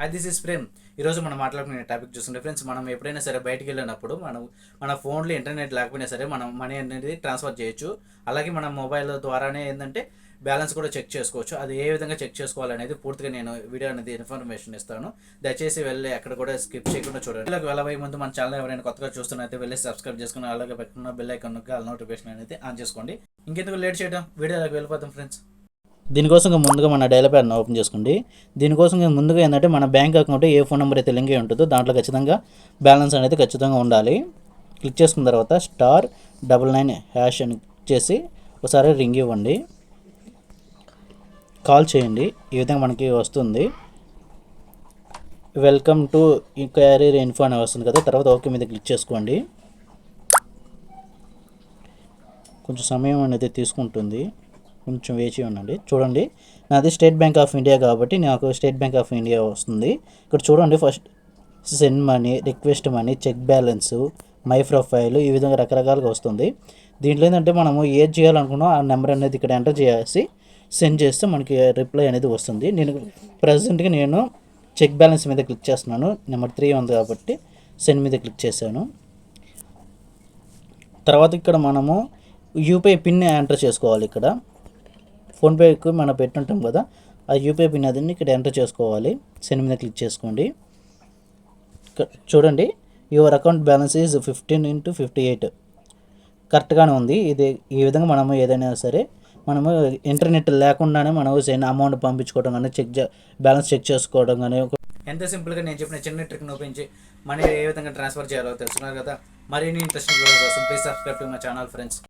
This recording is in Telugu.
Hi this is Prem. ఈరోజు మనం మాట్లాడుకునే టాపిక్ చూస్తుంటే ఫ్రెండ్స్, మనం ఎప్పుడైనా సరే బయటికి వెళ్ళినప్పుడు మన ఫోన్లో ఇంటర్నెట్ లేకపోయినా సరే మనం మనీ అనేది ట్రాన్స్ఫర్ చేయొచ్చు. అలాగే మన మొబైల్ ద్వారానే ఏంటంటే బ్యాలెన్స్ కూడా చెక్ చేసుకోవచ్చు. అది ఏ విధంగా చెక్ చేసుకోవాలనేది పూర్తిగా నేను వీడియో అనేది ఇన్ఫర్మేషన్ ఇస్తాను. దయచేసి వెళ్ళి ఎక్కడ కూడా స్కిప్ చేయకుండా చూడండి. వీళ్ళకి వెళ్ళబోయే ముందు మన ఛానల్ ఎవరైనా కొత్తగా చూస్తున్నైతే వెళ్ళి సబ్స్క్రైబ్ చేసుకుని అలాగే పెట్టుకున్న బెల్ ఐకాన్ ఆల్ నోటిఫికేషన్ అనేది ఆన్ చేసుకోండి. ఇంకెందుకు లేట్ చేయడం, వీడియోలోకి వెళ్ళిపోతాం ఫ్రెండ్స్. దీనికోసం ముందుగా మన డైల్ ప్యాడ్ని ఓపెన్ చేసుకోండి. దీనికోసం ముందుగా ఏంటంటే మన బ్యాంక్ అకౌంట్ ఏ ఫోన్ నెంబర్ అయితే లింక్ అయి ఉంటుందో దాంట్లో ఖచ్చితంగా బ్యాలెన్స్ అనేది ఖచ్చితంగా ఉండాలి. క్లిక్ చేసుకున్న తర్వాత *99# అని చేసి ఒకసారి రింగ్ ఇవ్వండి, కాల్ చేయండి. ఈ విధంగా మనకి వస్తుంది. వెల్కమ్ టు క్యారియర్ ఇన్ఫో అని వస్తుంది కదా, తర్వాత ఓకే మీద క్లిక్ చేసుకోండి. కొంచెం సమయం అనేది తీసుకుంటుంది, కొంచెం వేచి ఉండండి. చూడండి, నాది స్టేట్ బ్యాంక్ ఆఫ్ ఇండియా కాబట్టి నాకు స్టేట్ బ్యాంక్ ఆఫ్ ఇండియా వస్తుంది. ఇక్కడ చూడండి, first send money, request money, check balance, my profile, ఈ విధంగా రకరకాలుగా వస్తుంది. దీంట్లో ఏంటంటే మనము ఏది చేయాలనుకున్నామో ఆ నెంబర్ అనేది ఇక్కడ ఎంటర్ చేసి సెండ్ చేస్తే మనకి రిప్లై అనేది వస్తుంది. ప్రజెంట్గా నేను చెక్ బ్యాలెన్స్ మీద క్లిక్ చేస్తున్నాను. నెంబర్ 3 ఉంది కాబట్టి సెండ్ మీద క్లిక్ చేశాను. తర్వాత ఇక్కడ మనము యూపీఐ పిన్ ఎంటర్ చేసుకోవాలి. ఇక్కడ ఫోన్పేకి మనం పెట్టుంటాం కదా, ఆ యూపీఐ పిన్ అదని ఇక్కడ ఎంటర్ చేసుకోవాలి. సెండ్ మీద క్లిక్ చేసుకోండి. చూడండి, యువర్ అకౌంట్ బ్యాలెన్స్ ఈజ్ 15/58 కరెక్ట్గానే ఉంది. ఇది ఈ విధంగా మనము ఏదైనా సరే మనము ఇంటర్నెట్ లేకుండానే మనము అమౌంట్ పంపించుకోవడం కానీ బ్యాలెన్స్ చెక్ చేసుకోవడం కానీ ఎంత సింపుల్గా నేను చెప్పిన చిన్న ట్రిక్ని ఉపయోగించి మనీ ఏ విధంగా ట్రాన్స్ఫర్ చేయాలో తెలుసుకున్నారు కదా. మరిన్ని ఇంట్రెస్టింగ్ వీడియోస్ కోసం please subscribe to my channel friends.